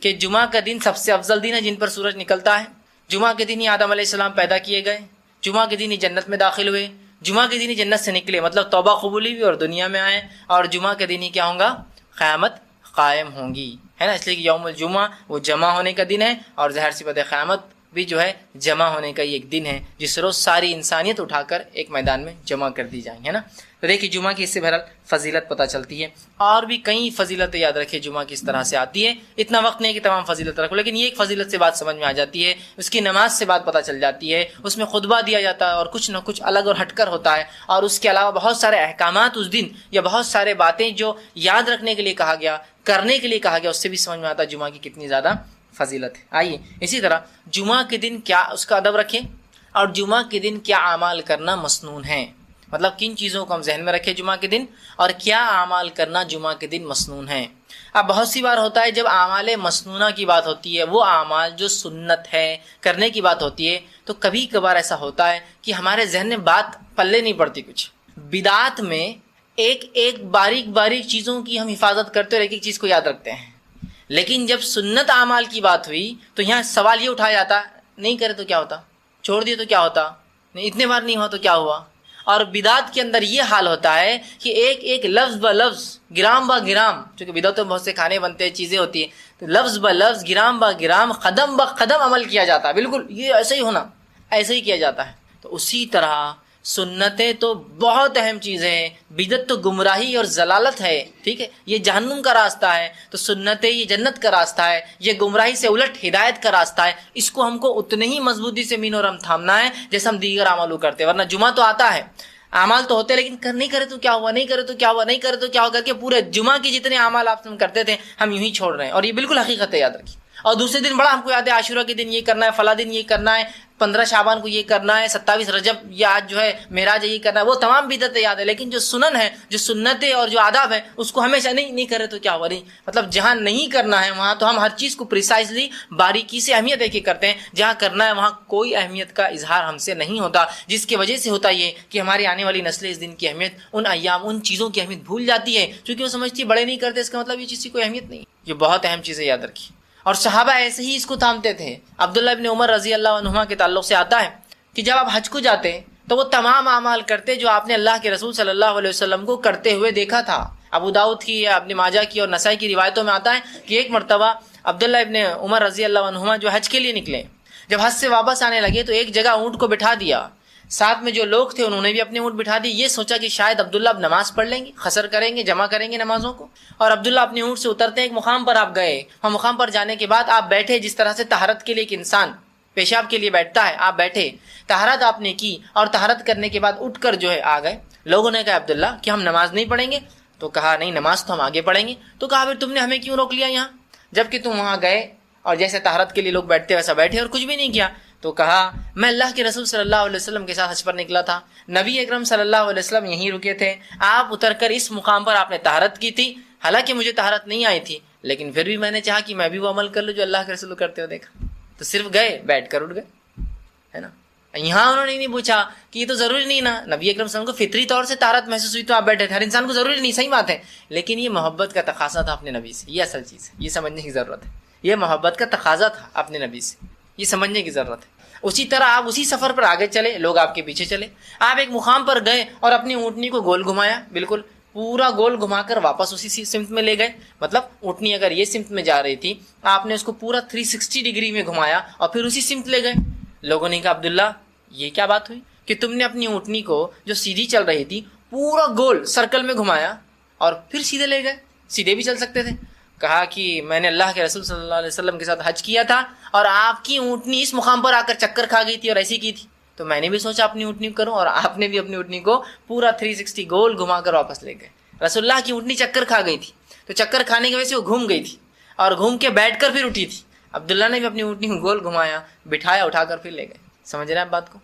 B: کہ جمعہ کا دن سب سے افضل دن ہے جن پر سورج نکلتا ہے. جمعہ کے دن ہی آدم علیہ السلام پیدا کیے گئے، جمعہ کے دن ہی جنت میں داخل ہوئے، جمعہ کے دن ہی جنت سے نکلے، مطلب توبہ قبولی بھی اور دنیا میں آئے، اور جمعہ کے دن ہی کیا ہوں گا، قیامت قائم ہوں گی، ہے نا. اس لیے کہ یوم الجمعہ وہ جمع ہونے کا دن ہے، اور ظاہر سی بات ہے قیامت بھی جو ہے جمع ہونے کا ایک دن ہے جس روز ساری انسانیت اٹھا کر ایک میدان میں جمع کر دی جائیں گے نا. تو دیکھیے جمعہ کی اس سے بہرحال فضیلت پتہ چلتی ہے. اور بھی کئی فضیلتیں یاد رکھے جمعہ کی اس طرح سے آتی ہے. اتنا وقت نہیں کہ تمام فضیلت رکھو، لیکن یہ ایک فضیلت سے بات سمجھ میں آ جاتی ہے، اس کی نماز سے بات پتہ چل جاتی ہے، اس میں خطبہ دیا جاتا ہے اور کچھ نہ کچھ الگ اور ہٹ کر ہوتا ہے، اور اس کے علاوہ بہت سارے احکامات اس دن، یا بہت سارے باتیں جو یاد رکھنے کے لیے کہا گیا، کرنے کے لیے کہا گیا، اس سے بھی سمجھ میں آتا ہے جمعہ کی کتنی زیادہ فضیلت ہے. آئیے اسی طرح جمعہ کے دن کیا اس کا ادب رکھیں، اور جمعہ کے دن کیا اعمال کرنا مسنون ہے، مطلب کن چیزوں کو ہم ذہن میں رکھیں جمعہ کے دن، اور کیا اعمال کرنا جمعہ کے دن مسنون ہے. اب بہت سی بار ہوتا ہے جب اعمال مسنونہ کی بات ہوتی ہے، وہ اعمال جو سنت ہے کرنے کی بات ہوتی ہے، تو کبھی کبھار ایسا ہوتا ہے کہ ہمارے ذہن میں بات پلے نہیں پڑتی. کچھ بدعات میں ایک باریک چیزوں کی ہم حفاظت کرتے اور ایک ایک چیز کو یاد رکھتے ہیں، لیکن جب سنت اعمال کی بات ہوئی تو یہاں سوال یہ اٹھایا جاتا، نہیں کرے تو کیا ہوتا، چھوڑ دیے تو کیا ہوتا، نہیں اتنے بار نہیں ہوا تو کیا ہوا. اور بدعت کے اندر یہ حال ہوتا ہے کہ ایک لفظ ب لفظ، گرام با گرام، چونکہ بدعت میں بہت سے کھانے بنتے ہیں، چیزیں ہوتی ہیں، تو لفظ ب لفظ، گرام با گرام، قدم با قدم عمل کیا جاتا ہے. بالکل یہ ایسے ہی ہونا، ایسے ہی کیا جاتا ہے. تو اسی طرح سنتیں تو بہت اہم چیزیں ہیں. بدعت تو گمراہی اور ضلالت ہے، ٹھیک ہے، یہ جہنم کا راستہ ہے، تو سنتیں یہ جنت کا راستہ ہے، یہ گمراہی سے الٹ ہدایت کا راستہ ہے. اس کو ہم کو اتنی ہی مضبوطی سے مین اور ہم تھامنا ہے جیسے ہم دیگر اعمال کرتے ہیں. ورنہ جمعہ تو آتا ہے، اعمال تو ہوتے ہیں، لیکن نہیں کرے تو کیا ہوا، نہیں کرے تو کیا ہوا، نہیں کرے تو کیا ہوا کر کے پورے جمعہ کی جتنے اعمال آپ کرتے تھے ہم یوں ہی چھوڑ رہے ہیں. اور یہ بالکل حقیقت ہے، یاد رکھیے. اور دوسرے دن بڑا ہم کو یاد ہے، عاشورہ کے دن یہ کرنا ہے، فلاں دن یہ کرنا ہے، 15 شعبان کو یہ کرنا ہے، 27 رجب یا آج جو ہے معراج یہ کرنا ہے، وہ تمام بدعتیں یاد ہے. لیکن جو سنن ہے، جو سنتیں اور جو آداب ہے، اس کو ہمیشہ نہیں کرے تو کیا ہوا، نہیں. مطلب جہاں نہیں کرنا ہے وہاں تو ہم ہر چیز کو پریسائزلی باریکی سے اہمیت دے کے کرتے ہیں، جہاں کرنا ہے وہاں کوئی اہمیت کا اظہار ہم سے نہیں ہوتا، جس کی وجہ سے ہوتا یہ کہ ہماری آنے والی نسلیں اس دن کی اہمیت، ان ایام، ان چیزوں کی اہمیت بھول جاتی ہے، کیونکہ وہ سمجھتی ہے بڑے نہیں کرتے، اس کا مطلب یہ چیز کی کوئی اہمیت نہیں. یہ بہت اہم چیزیں یاد رکھی. اور صحابہ ایسے ہی اس کو تھامتے تھے. عبداللہ ابن عمر رضی اللہ عنہما کے تعلق سے آتا ہے کہ جب آپ حج کو جاتے تو وہ تمام اعمال کرتے جو آپ نے اللہ کے رسول صلی اللہ علیہ وسلم کو کرتے ہوئے دیکھا تھا. ابو داؤد کی یا ابن ماجہ کی اور نسائی کی روایتوں میں آتا ہے کہ ایک مرتبہ عبداللہ ابن عمر رضی اللہ عنہما جو حج کے لیے نکلے، جب حج سے واپس آنے لگے تو ایک جگہ اونٹ کو بٹھا دیا. ساتھ میں جو لوگ تھے انہوں نے بھی اپنے اونٹ بٹھا دی. یہ سوچا کہ شاید عبداللہ اب نماز پڑھ لیں گے، خسر کریں گے، جمع کریں گے نمازوں کو. اور عبداللہ اپنے اونٹ سے اترتے ایک مقام پر آپ گئے، اور مقام پر جانے کے بعد آپ بیٹھے. جس طرح سے طہارت کے لیے ایک انسان پیشاب کے لیے بیٹھتا ہے، آپ بیٹھے، طہارت آپ نے کی، اور طہارت کرنے کے بعد اٹھ کر جو ہے آ گئے. لوگوں نے کہا عبداللہ کہ ہم نماز نہیں پڑھیں گے؟ تو کہا نہیں، نماز تو ہم آگے پڑھیں گے. تو کہا پھر تم نے ہمیں کیوں روک لیا یہاں، جبکہ تم وہاں گئے اور جیسے طہارت کے لیے لوگ بیٹھتے ویسا بیٹھے اور کچھ بھی نہیں کیا. تو کہا میں اللہ کے رسول صلی اللہ علیہ وسلم کے ساتھ حج پر نکلا تھا، نبی اکرم صلی اللہ علیہ وسلم یہیں رکے تھے، آپ اتر کر اس مقام پر آپ نے طہارت کی تھی. حالانکہ مجھے طہارت نہیں آئی تھی، لیکن پھر بھی میں نے چاہا کہ میں بھی وہ عمل کر لوں جو اللہ کے رسول کرتے ہو دیکھا. تو صرف گئے، بیٹھ کر اٹھ گئے، ہے نا. یہاں انہوں نے نہیں پوچھا کہ یہ تو ضروری نہیں نا، نبی اکرم صلی اللہ علیہ وسلم کو فطری طور سے طہارت محسوس ہوئی تو آپ بیٹھے تھے. ہر انسان کو ضروری نہیں، صحیح بات ہے، لیکن یہ محبت کا تقاضا تھا اپنے نبی سے. یہ اصل چیز ہے، یہ سمجھنے کی ضرورت ہے. یہ محبت کا تقاضا تھا اپنے نبی سے، یہ سمجھنے کی ضرورت ہے. اسی طرح آپ اسی سفر پر آگے چلے، لوگ آپ کے پیچھے چلے. آپ ایک مقام پر گئے اور اپنی اونٹنی کو گول گھمایا، بالکل پورا گول گھما کر واپس اسی سمت میں لے گئے. مطلب اونٹنی اگر یہ سمت میں جا رہی تھی، آپ نے اس کو پورا 360 ڈگری میں گھمایا اور پھر اسی سمت لے گئے. لوگوں نے کہا عبداللہ یہ کیا بات ہوئی کہ تم نے اپنی اونٹنی کو جو سیدھی چل رہی تھی پورا گول سرکل میں گھمایا اور پھر سیدھے لے گئے؟ سیدھے بھی چل سکتے تھے. کہا کہ میں نے اللہ کے رسول صلی اللہ علیہ وسلم کے ساتھ حج کیا تھا اور آپ کی اونٹنی اس مقام پر آ کر چکر کھا گئی تھی اور ایسی کی تھی، تو میں نے بھی سوچا اپنی اونٹنی کروں، اور آپ نے بھی اپنی اونٹنی کو پورا 360 گول گھما کر واپس لے گئے. رسول اللہ کی اونٹنی چکر کھا گئی تھی، تو چکر کھانے کی وجہ سے وہ گھوم گئی تھی اور گھوم کے بیٹھ کر پھ اٹھی تھی. عبداللہ نے بھی اپنی اونٹنی کو گول گھمایا، بٹھایا، اٹھا کر پھر لے گئے. سمجھ رہے ہیں آپ بات کو؟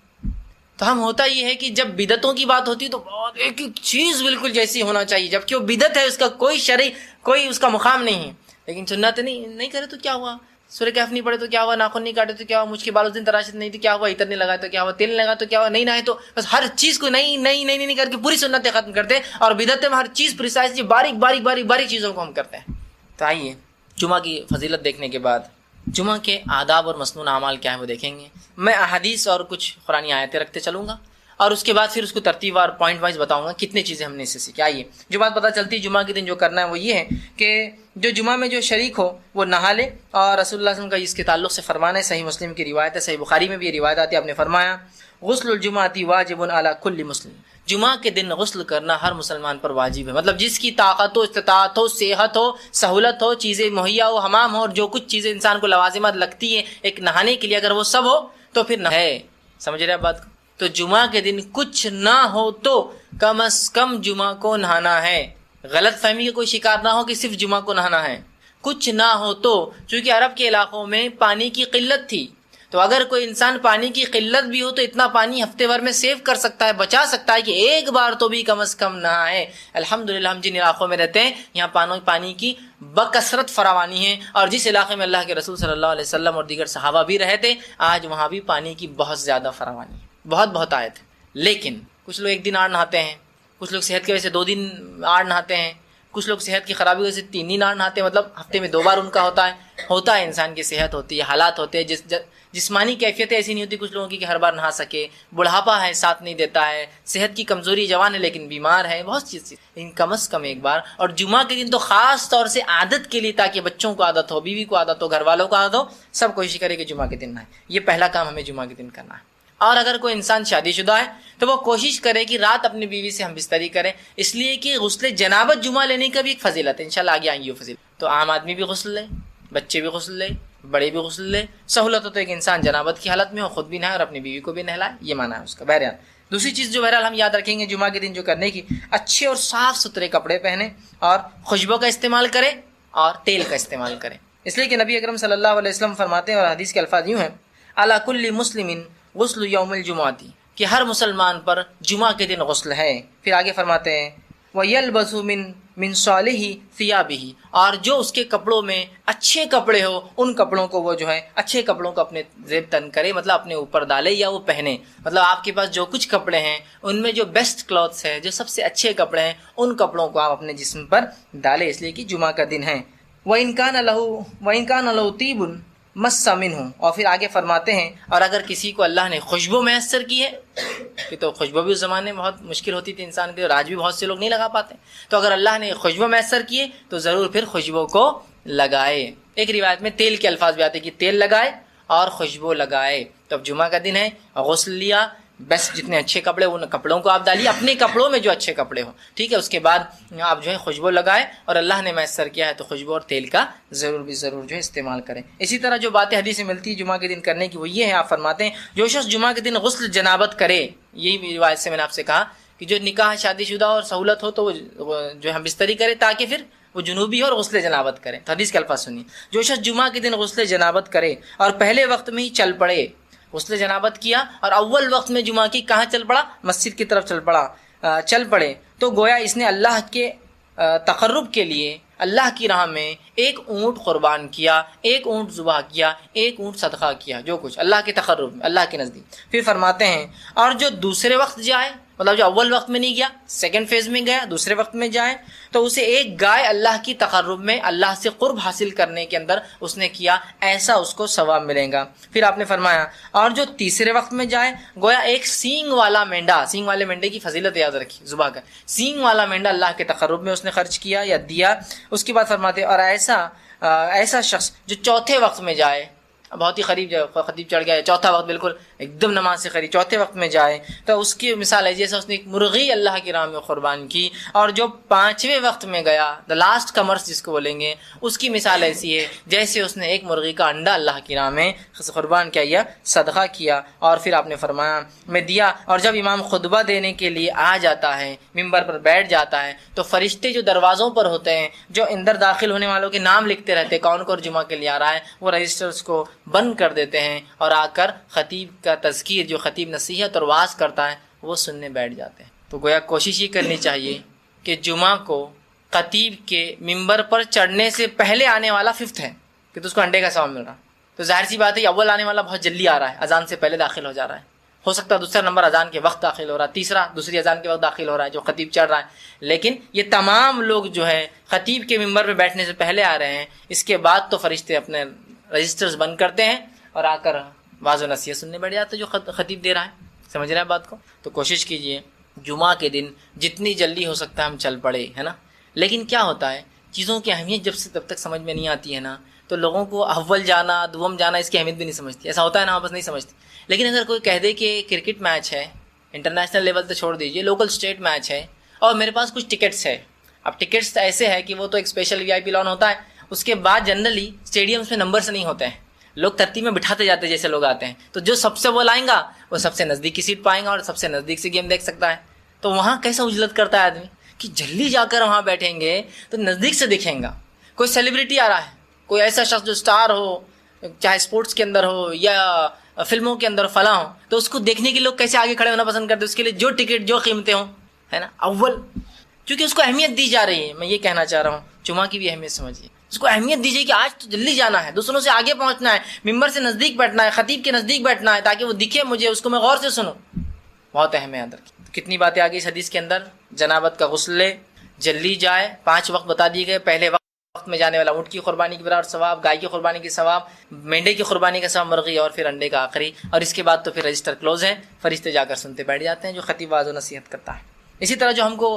B: تو ہم ہوتا یہ ہے کہ جب بدعتوں کی بات ہوتی ہے تو بہت ایک ایک چیز بالکل جیسی ہونا چاہیے، جبکہ وہ بدعت ہے، اس کا کوئی شرعی کوئی اس کا مقام نہیں ہے. لیکن سنت نہیں کرے تو کیا ہوا، سورہ کہف نہیں پڑھے تو کیا ہوا، ناخن نہیں کاٹے تو کیا ہوا، مجھ کے بال اس دن تراشت نہیں تو کیا ہوا، عطر نہیں لگائے تو کیا ہوا، تیل نہیں لگا تو کیا ہوا، نہیں نہائے تو بس ہر چیز کو نہیں کر کے پوری سنتیں ختم کرتے. اور بدعت میں ہر چیز پریسائزلی باریک چیزوں کو ہم کرتے ہیں. تو آئیے جمعہ کی فضیلت دیکھنے کے بعد جمعہ کے آداب اور مسنون اعمال کیا ہے وہ دیکھیں گے. میں احادیث اور کچھ قرآنی آیتیں رکھتے چلوں گا اور اس کے بعد پھر اس کو ترتیب وار پوائنٹ وائز بتاؤں گا کتنے چیزیں ہم نے اس سے سیکھی. آئیے جو بات پتہ چلتی ہے جمعہ کے دن جو کرنا ہے وہ یہ ہے کہ جو جمعہ میں جو شریک ہو وہ نہا لے. اور رسول اللہ صلی اللہ علیہ وسلم کا اس کے تعلق سے فرمان ہے، صحیح مسلم کی روایت ہے، صحیح بخاری میں بھی یہ روایت آتی ہے. آپ نے فرمایا غسل الجمعۃ واجب علی کل مسلم، جمعہ کے دن غسل کرنا ہر مسلمان پر واجب ہے. مطلب جس کی طاقت ہو، استطاعت ہو، صحت ہو، سہولت ہو، چیزیں مہیا ہو، حمام ہو، اور جو کچھ چیزیں انسان کو لوازمات لگتی ہیں ایک نہانے کے لیے، اگر وہ سب ہو تو پھر ہے. سمجھ رہے ہیں بات کو؟ تو جمعہ کے دن کچھ نہ ہو تو کم از کم جمعہ کو نہانا ہے. غلط فہمی کا کوئی شکار نہ ہو کہ صرف جمعہ کو نہانا ہے. کچھ نہ ہو تو، چونکہ عرب کے علاقوں میں پانی کی قلت تھی، تو اگر کوئی انسان پانی کی قلت بھی ہو تو اتنا پانی ہفتے بھر میں سیو کر سکتا ہے، بچا سکتا ہے کہ ایک بار تو بھی کم از کم نہائے. الحمدللہ ہم جن علاقوں میں رہتے ہیں یہاں پانی کی بکثرت فراوانی ہے، اور جس علاقے میں اللہ کے رسول صلی اللہ علیہ وسلم اور دیگر صحابہ بھی رہے تھے آج وہاں بھی پانی کی بہت زیادہ فراوانی ہے، بہت آیت ہے. لیکن کچھ لوگ ایک دن آڑ نہاتے ہیں، کچھ لوگ صحت کی وجہ سے 2 دن آڑ نہاتے ہیں، کچھ لوگ صحت کی خرابی کی وجہ سے 3 دن آڑ نہاتے ہیں. مطلب ہفتے میں 2 بار ان کا ہوتا ہے. انسان کی صحت ہوتی ہے، حالات ہوتے ہیں، جسمانی کیفیتیں ایسی نہیں ہوتی کچھ لوگوں کی کہ ہر بار نہا سکے، بڑھاپا ہے ساتھ نہیں دیتا ہے، صحت کی کمزوری، جوان ہے لیکن بیمار ہے، بہت چیز لیکن کم از کم ایک بار. اور جمعہ کے دن تو خاص طور سے عادت کے لیے، تاکہ بچوں کو عادت ہو، بیوی کو عادت ہو، گھر والوں کو عادت ہو، سب کوشش کرے کہ جمعہ کے دن نہائے. یہ پہلا کام ہمیں جمعہ کے دن کرنا ہے. اور اگر کوئی انسان شادی شدہ ہے تو وہ کوشش کرے کہ رات اپنی بیوی سے ہم بستری کرے، اس لیے کہ غسل جنابت جمعہ لینے کا بھی ایک فضیلت ہے، انشاءاللہ آگے آئیں گے وہ فضیلت. تو عام آدمی بھی غسل لے، بچے بھی غسل لے، بڑے بھی غسل لے، سہولت ہو تو ایک انسان جنابت کی حالت میں ہو، خود بھی نہائے اور اپنی بیوی کو بھی نہلائے، یہ معنی ہے اس کا. بہرحال دوسری چیز جو بہرحال ہم یاد رکھیں گے جمعہ کے دن جو کرنے کی، اچھے اور صاف ستھرے کپڑے پہنے اور خوشبو کا استعمال کرے اور تیل کا استعمال کرے. اس لیے کہ نبی اکرم صلی اللہ علیہ وسلم فرماتے ہیں اور حدیث کے الفاظ یوں ہیں، علی کل مسلم غسل یوم الجمعۃ، کہ ہر مسلمان پر جمعہ کے دن غسل ہے. پھر آگے فرماتے ہیں وَيَلْبَسُ مِن صَالِحِ ثِيَابِهِ، اور جو اس کے کپڑوں میں اچھے کپڑے ہو ان کپڑوں کو وہ جو ہے اچھے کپڑوں کو اپنے زیب تن کرے، مطلب اپنے اوپر ڈالے یا وہ پہنے. مطلب آپ کے پاس جو کچھ کپڑے ہیں ان میں جو بیسٹ کلوتھس ہے، جو سب سے اچھے کپڑے ہیں، ان کپڑوں کو آپ اپنے جسم پر ڈالے، اس لیے کہ جمعہ کا دن ہے. وَإِنْ كَانَ لَهُ طِيبٌ مَسَّ مِنْهُ، اور پھر آگے فرماتے ہیں اور اگر کسی کو اللہ نے خوشبو میسر کی ہے، کہ تو خوشبو بھی اس زمانے میں بہت مشکل ہوتی تھی انسان کے لیے، اور آج بھی بہت سے لوگ نہیں لگا پاتے، تو اگر اللہ نے خوشبو میسر کی ہے تو ضرور پھر خوشبو کو لگائے۔ ایک روایت میں تیل کے الفاظ بھی آتے ہیں کہ تیل لگائے اور خوشبو لگائے۔ تو اب جمعہ کا دن ہے، غسل لیا، بس جتنے اچھے کپڑے ان کپڑوں کو آپ ڈالیے، اپنے کپڑوں میں جو اچھے کپڑے ہوں، ٹھیک ہے، اس کے بعد آپ جو ہے خوشبو لگائے، اور اللہ نے میسر کیا ہے تو خوشبو اور تیل کا ضرور جو ہے استعمال کریں۔ اسی طرح جو باتیں حدیث میں ملتی ہے جمعہ کے دن کرنے کی وہ یہ ہے، آپ فرماتے ہیں جو شخص جمعہ کے دن غسل جنابت کرے، یہی روایت سے میں نے آپ سے کہا کہ جو نکاح شادی شدہ اور سہولت ہو تو وہ جو ہے بستری کرے تاکہ پھر وہ جنوبی ہو اور غسل جنابت کرے۔ حدیث کے الفاظ سنیے، جو شخص جمعہ کے دن غسل جنابت کرے اور پہلے وقت میں ہی چل پڑے، غسل جنابت کیا اور اول وقت میں جمعہ کی کہاں چل پڑا؟ مسجد کی طرف چل پڑے، تو گویا اس نے اللہ کے تقرب کے لیے اللہ کی راہ میں ایک اونٹ قربان کیا، ایک اونٹ ذبح کیا، ایک اونٹ صدقہ کیا، جو کچھ اللہ کے تقرب میں، اللہ کے نزدیک۔ پھر فرماتے ہیں اور جو دوسرے وقت جائے، مطلب جو اول وقت میں نہیں گیا، سیکنڈ فیز میں گیا، دوسرے وقت میں جائے، تو اسے ایک گائے اللہ کی تقرب میں، اللہ سے قرب حاصل کرنے کے اندر اس نے کیا، ایسا اس کو ثواب ملے گا۔ پھر آپ نے فرمایا اور جو تیسرے وقت میں جائے، گویا ایک سینگ والا مینڈا، سینگ والے مینڈے کی فضیلت یاد رکھی، ذبح کا سینگ والا مینڈا اللہ کے تقرب میں اس نے خرچ کیا یا دیا۔ اس کے بعد فرماتے اور ایسا شخص جو چوتھے وقت میں جائے، بہت ہی قریب جائے، خطیب چڑھ گیا، چوتھا وقت بالکل ایک دم نماز سے قریب چوتھے وقت میں جائے، تو اس کی مثال ہے جیسے اس نے ایک مرغی اللہ کی راہ میں قربان کی، اور جو پانچویں وقت میں گیا، دا لاسٹ کمرس جس کو بولیں گے، اس کی مثال ایسی ہے جیسے اس نے ایک مرغی کا انڈا اللہ کی راہ میں قربان کیا یا صدقہ کیا۔ اور پھر آپ نے فرمایا میں دیا، اور جب امام خطبہ دینے کے لیے آ جاتا ہے، ممبر پر بیٹھ جاتا ہے، تو فرشتے جو دروازوں پر ہوتے ہیں، جو اندر داخل ہونے والوں کے نام لکھتے رہتے کون کون جمعہ کے لیے آ رہا ہے، وہ رجسٹرز کو بند کر دیتے ہیں، اور آ کر خطیب کا تذکیر، جو خطیب نصیحت اور وعظ کرتا ہے، وہ سننے بیٹھ جاتے ہیں۔ تو گویا کوشش یہ کرنی چاہیے کہ جمعہ کو خطیب کے ممبر پر چڑھنے سے پہلے آنے والا ففتھ ہے کہ تو اس کو انڈے کا ثواب مل رہا، تو ظاہر سی بات ہے اول آنے والا بہت جلدی آ رہا ہے، اذان سے پہلے داخل ہو جا رہا ہے، ہو سکتا ہے دوسرا نمبر اذان کے وقت داخل ہو رہا ہے، تیسرا دوسری اذان کے وقت داخل ہو رہا ہے جو خطیب چڑھ رہا ہے، لیکن یہ تمام لوگ جو ہے خطیب کے ممبر پہ بیٹھنے سے پہلے آ رہے ہیں۔ اس کے بعد تو فرشتے اپنے رجسٹرز بند کرتے ہیں اور آ کر واضح نصیحت سننے بیٹھ جاتے جو خطیب دے رہا ہے۔ سمجھ رہے ہیں بات کو؟ تو کوشش کیجئے جمعہ کے دن جتنی جلدی ہو سکتا ہے ہم چل پڑے، ہے نا۔ لیکن کیا ہوتا ہے، چیزوں کی اہمیت جب تک سمجھ میں نہیں آتی ہے نا، تو لوگوں کو اول جانا دوم جانا اس کی اہمیت بھی نہیں سمجھتی، ایسا ہوتا ہے نا، بس نہیں سمجھتے۔ لیکن اگر کوئی کہہ دے کہ کرکٹ میچ ہے، انٹرنیشنل لیول تو چھوڑ دیجئے، لوکل اسٹیٹ میچ ہے اور میرے پاس کچھ ٹکٹس ہے، اب ٹکٹس ایسے ہے کہ وہ تو ایک اسپیشل وی آئی پی لان ہوتا ہے، اس کے بعد جنرلی اسٹیڈیمس میں نمبر سے نہیں ہوتے ہیں، لوگ ترتیب میں بٹھاتے جاتے جیسے لوگ آتے ہیں، تو جو سب سے وہ لائیں گا وہ سب سے نزدیک کی سیٹ پائیں گا اور سب سے نزدیک سے گیم دیکھ سکتا ہے۔ تو وہاں کیسا اجلت کرتا ہے آدمی کہ جلدی جا کر وہاں بیٹھیں گے تو نزدیک سے دکھیں گا۔ کوئی سیلیبریٹی آ رہا ہے، کوئی ایسا شخص جو سٹار ہو، چاہے اسپورٹس کے اندر ہو یا فلموں کے اندر فلاں ہو، تو اس کو دیکھنے کے لوگ کیسے آگے کھڑے ہونا پسند کرتے ہیں، اس کے لیے جو ٹکٹ جو قیمتیں ہوں، ہے نا، اول، کیونکہ اس کو اہمیت دی جا رہی ہے۔ میں یہ کہنا چاہ رہا ہوں جمعہ کی بھی اہمیت سمجھیے، اس کو اہمیت دیجیے کہ آج تو جلدی جانا ہے، دوسروں سے آگے پہنچنا ہے، ممبر سے نزدیک بیٹھنا ہے، خطیب کے نزدیک بیٹھنا ہے تاکہ وہ دکھے مجھے، اس کو میں غور سے سنوں، بہت اہم ہے یاد رکھیں۔ کتنی باتیں آ گئی اس حدیث کے اندر، جنابت کا غسل لے، جلدی جائے، 5 وقت بتا دیے گئے، پہلے وقت میں جانے والا اونٹ کی قربانی کی برابر ثواب، گائے کی قربانی کی ثواب، مینڈے کی قربانی کا ثواب، مرغی، اور پھر انڈے کا آخری، اور اس کے بعد تو پھر رجسٹر کلوز ہے، فرشتے جا کر سنتے بیٹھ جاتے ہیں جو خطیب واعظ و نصیحت کرتا ہے۔ اسی طرح جو ہم کو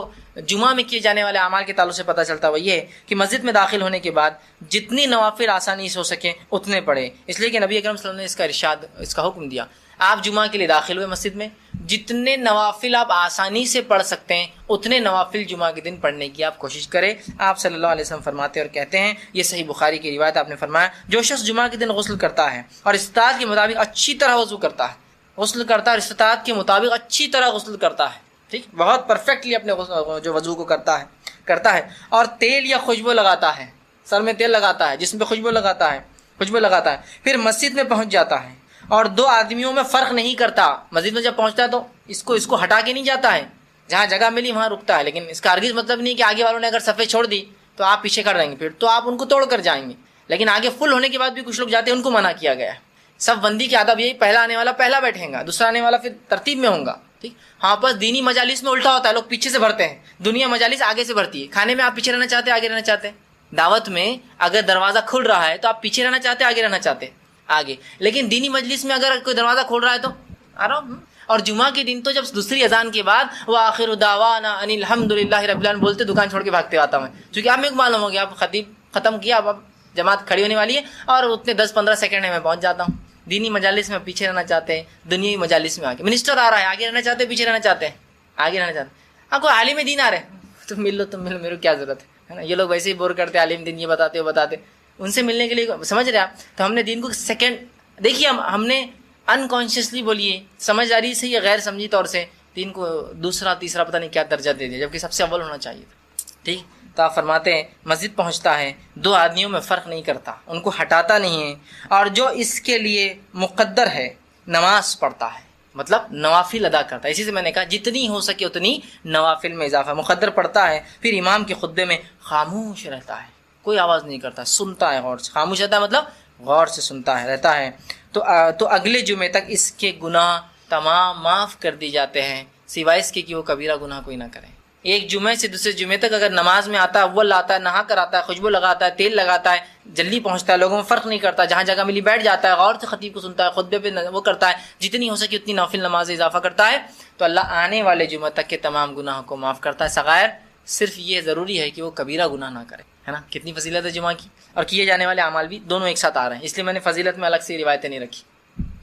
B: جمعہ میں کیے جانے والے اعمال کے تعلق سے پتہ چلتا ہے وہ یہ ہے کہ مسجد میں داخل ہونے کے بعد جتنی نوافل آسانی سے ہو سکیں اتنے پڑھیں، اس لیے کہ نبی اکرم صلی اللہ علیہ وسلم نے اس کا حکم دیا۔ آپ جمعہ کے لیے داخل ہوئے مسجد میں، جتنے نوافل آپ آسانی سے پڑھ سکتے ہیں اتنے نوافل جمعہ کے دن پڑھنے کی آپ کوشش کریں۔ آپ صلی اللہ علیہ وسلم فرماتے اور کہتے ہیں، یہ صحیح بخاری کی روایت، آپ نے فرمایا جو شخص جمعہ کے دن غسل کرتا ہے اور استطاعت کے مطابق اچھی طرح وضو کرتا ہے، غسل کرتا ہے اور استطاعت کے مطابق اچھی طرح غسل کرتا ہے، ٹھیک، بہت پرفیکٹلی اپنے جو وضو کو کرتا ہے اور تیل یا خوشبو لگاتا ہے، سر میں تیل لگاتا ہے، جسم پہ خوشبو لگاتا ہے، پھر مسجد میں پہنچ جاتا ہے اور 2 آدمیوں میں فرق نہیں کرتا، مسجد میں جب پہنچتا ہے تو اس کو ہٹا کے نہیں جاتا ہے، جہاں جگہ ملی وہاں رکتا ہے، لیکن اس کا ہرگز مطلب نہیں کہ آگے والوں نے اگر صفیں چھوڑ دی تو آپ پیچھے کھڑے رہیں گے، پھر تو آپ ان کو توڑ کر جائیں گے، لیکن آگے فل ہونے کے بعد بھی کچھ لوگ جاتے ہیں، ان کو منع کیا گیا ہے۔ سب بندی کی آداب یہی، پہلا آنے والا پہلا بیٹھے گا، دوسرا آنے والا پھر ترتیب میں ہوگا، ٹھیک۔ ہاں بس دینی مجالس میں الٹا ہوتا ہے، لوگ پیچھے سے بھرتے ہیں، دنیا مجالس آگے سے بھرتی ہے، کھانے میں آپ پیچھے رہنا چاہتے ہیں آگے رہنا چاہتے ہیں، دعوت میں اگر دروازہ کھل رہا ہے تو آپ پیچھے رہنا چاہتے آگے رہنا چاہتے؟ آگے. لیکن دینی مجلس میں اگر کوئی دروازہ کھول رہا ہے تو آرام. اور جمعہ کے دن تو جب دوسری اذان کے بعد وآخر دعوانا ان الحمد للہ رب العالمین بولتے دکان چھوڑ کے بھاگتے آتا ہوں. چونکہ آپ میرے کو معلوم ہو گیا آپ خطیب ختم کیا، اب جماعت کھڑی ہونے والی ہے اور اتنے 10-15 سیکنڈ میں پہنچ جاتا ہوں. دینی مجالس میں پیچھے رہنا چاہتے ہیں، دنیاوی مجالس میں آگے. منسٹر آ رہا ہے آگے رہنا چاہتے ہیں پیچھے رہنا چاہتے ہیں؟ آگے رہنا چاہتے ہیں. آپ کو عالم دین آ رہے ہیں تو مل لو، تم ملو، میرے کو کیا ضرورت ہے نا. یہ لوگ ویسے ہی بور کرتے عالم دین یہ بتاتے وہ بتاتے. ان سے ملنے کے لیے سمجھ رہے آپ. تو ہم نے دین کو سیکنڈ دیکھیے، ہم نے انکانشیسلی بولیے سمجھداری سے یا غیر سمجھی طور سے دین کو دوسرا تیسرا پتہ نہیں کیا درجہ دے دیا، جبکہ سب سے اول ہونا چاہیے تھا. ٹھیک. تو آپ فرماتے ہیں مسجد پہنچتا ہے، 2 آدمیوں میں فرق نہیں کرتا، ان کو ہٹاتا نہیں ہے، اور جو اس کے لیے مقدر ہے نماز پڑھتا ہے، مطلب نوافل ادا کرتا ہے. اسی سے میں نے کہا جتنی ہو سکے اتنی نوافل میں اضافہ. مقدر پڑھتا ہے، پھر امام کے خطبے میں خاموش رہتا ہے، کوئی آواز نہیں کرتا، سنتا ہے غور سے. خاموش رہتا ہے مطلب غور سے سنتا ہے رہتا ہے. تو اگلے جمعے تک اس کے گناہ تمام معاف کر دی جاتے ہیں، سوائے اس کے کہ وہ کبیرہ گناہ کوئی نہ کرے. ایک جمعے سے دوسرے جمعے تک اگر نماز میں آتا ہے، اول آتا ہے، نہا کر آتا ہے، خوشبو لگاتا ہے، تیل لگاتا ہے، جلدی پہنچتا ہے، لوگوں میں فرق نہیں کرتا، جہاں جگہ ملی بیٹھ جاتا ہے، غور سے خطیب کو سنتا ہے، خطبے پہ وہ کرتا ہے، جتنی ہو سکے اتنی نافل نماز اضافہ کرتا ہے، تو اللہ آنے والے جمعہ تک کے تمام گناہوں کو معاف کرتا ہے. صغائر صرف یہ ضروری ہے کہ وہ کبیرہ گناہ نہ کرے، ہے نا. کتنی فضیلت ہے جمعہ کی. اور کیے جانے والے اعمال بھی دونوں ایک ساتھ آ رہے ہیں، اس لیے میں نے فضیلت میں الگ سے روایتیں نہیں رکھی.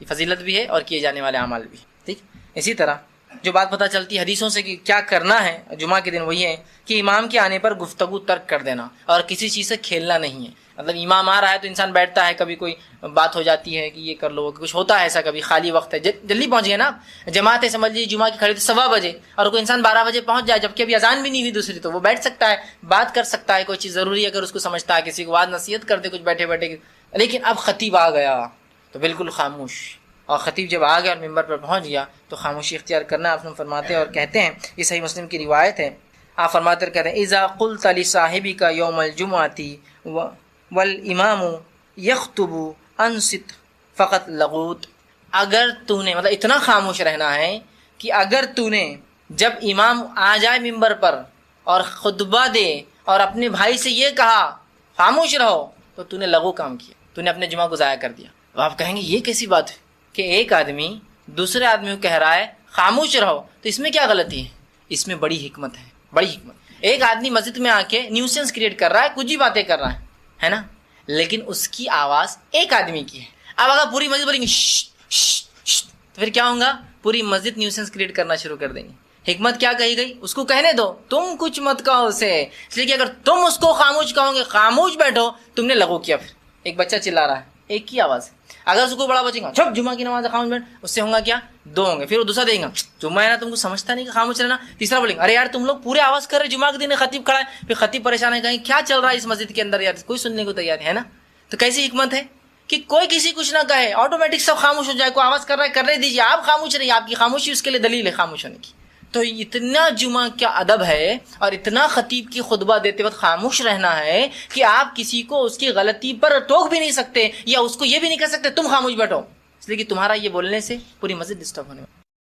B: یہ فضیلت بھی ہے اور کیے جانے والے اعمال بھی. ٹھیک. اسی طرح جو بات پتہ چلتی ہے حدیثوں سے کہ کیا کرنا ہے جمعہ کے دن، وہی ہے کہ امام کے آنے پر گفتگو ترک کر دینا اور کسی چیز سے کھیلنا نہیں ہے. مطلب امام آ رہا ہے تو انسان بیٹھتا ہے، کبھی کوئی بات ہو جاتی ہے کہ یہ کر لو، کچھ ہوتا ہے ایسا، کبھی خالی وقت ہے، جلدی پہنچ گئے نا. جماعت ہے سمجھ لیجیے جمعہ کی کھڑی تو 1:15 بجے، اور کوئی انسان 12 بجے پہنچ جائے جبکہ ابھی اذان بھی نہیں ہوئی دوسری، تو وہ بیٹھ سکتا ہے، بات کر سکتا ہے، کوئی چیز ضروری ہے اگر اس کو سمجھتا ہے، کسی کو بات نصیحت کر دے کچھ بیٹھے بیٹھے. لیکن اب خطیب آ گیا تو بالکل خاموش. اور خطیب جب آ گیا اور ممبر پر پہنچ گیا تو خاموشی اختیار کرنا. آپ فرماتے ہیں اور کہتے ہیں، یہ صحیح مسلم کی روایت ہے، آپ فرماتے کہتے ہیں اذا قلت لصاحبك يوم الجمعة والامام يخطب انصت فقط لغوت. اگر تو نے مطلب اتنا خاموش رہنا ہے کہ اگر تو نے جب امام آ جائے ممبر پر اور خطبہ دے اور اپنے بھائی سے یہ کہا خاموش رہو، تو تو نے لغو کام کیا، تو نے اپنے جمعہ کو ضائع کر دیا. تو آپ کہیں گے یہ کیسی بات ہے کہ ایک آدمی دوسرے آدمی کو کہہ رہا ہے خاموش رہو، تو اس میں کیا غلطی ہے؟ اس میں بڑی حکمت ہے، بڑی حکمت. ایک آدمی مسجد میں آ کے نیوسنس کریٹ کر رہا ہے، کچھ ہی باتیں کر رہا ہے نا، لیکن اس کی آواز ایک آدمی کی ہے. اب اگر پوری مسجد بولیں گے تو پھر کیا ہوگا؟ پوری مسجد نیوسنس کریٹ کرنا شروع کر دیں گے. حکمت کیا کہی گئی؟ اس کو کہنے دو، تم کچھ مت کہو اسے، اس لیے کہ اگر تم اس کو خاموش کہو گے خاموش بیٹھو، تم نے لغو کیا. پھر ایک بچہ چلا رہا ہے، ایک کی آواز ہے، اگر اس کو بڑا بچے گا چھپ جمعہ کی نماز خاموش بیٹھ، اس سے ہوں گا کیا؟ 2 ہوں گے. پھر وہ دوسرا دیں گا جمعہ ہے نا تم کو سمجھتا نہیں کہ خاموش رہنا. تیسرا بولیں گے ارے یار تم لوگ پورے آواز کر رہے، جمعہ کے دن خطیب کھڑا ہے. پھر خطیب پریشان ہے، کہیں کیا چل رہا ہے اس مسجد کے اندر یار، کوئی سننے کو تیار ہے نا. تو کیسی حکمت ہے کہ کوئی کسی کچھ نہ کہے، آٹومیٹک سب خاموش ہو جائے. کوئی آواز کر رہا ہے کرنے دیجیے، آپ خاموش رہیے، آپ کی خاموشی اس کے لیے دلیل ہے خاموش ہونے کی. تو اتنا جمعہ کیا ادب ہے اور اتنا خطیب کی خطبہ دیتے وقت خاموش رہنا ہے کہ آپ کسی کو اس کی غلطی پر ٹوک بھی نہیں سکتے یا اس کو یہ بھی نہیں کہہ سکتے تم خاموش بیٹھو، اس لیے کہ تمہارا یہ بولنے سے پوری مسجد ڈسٹرب ہونے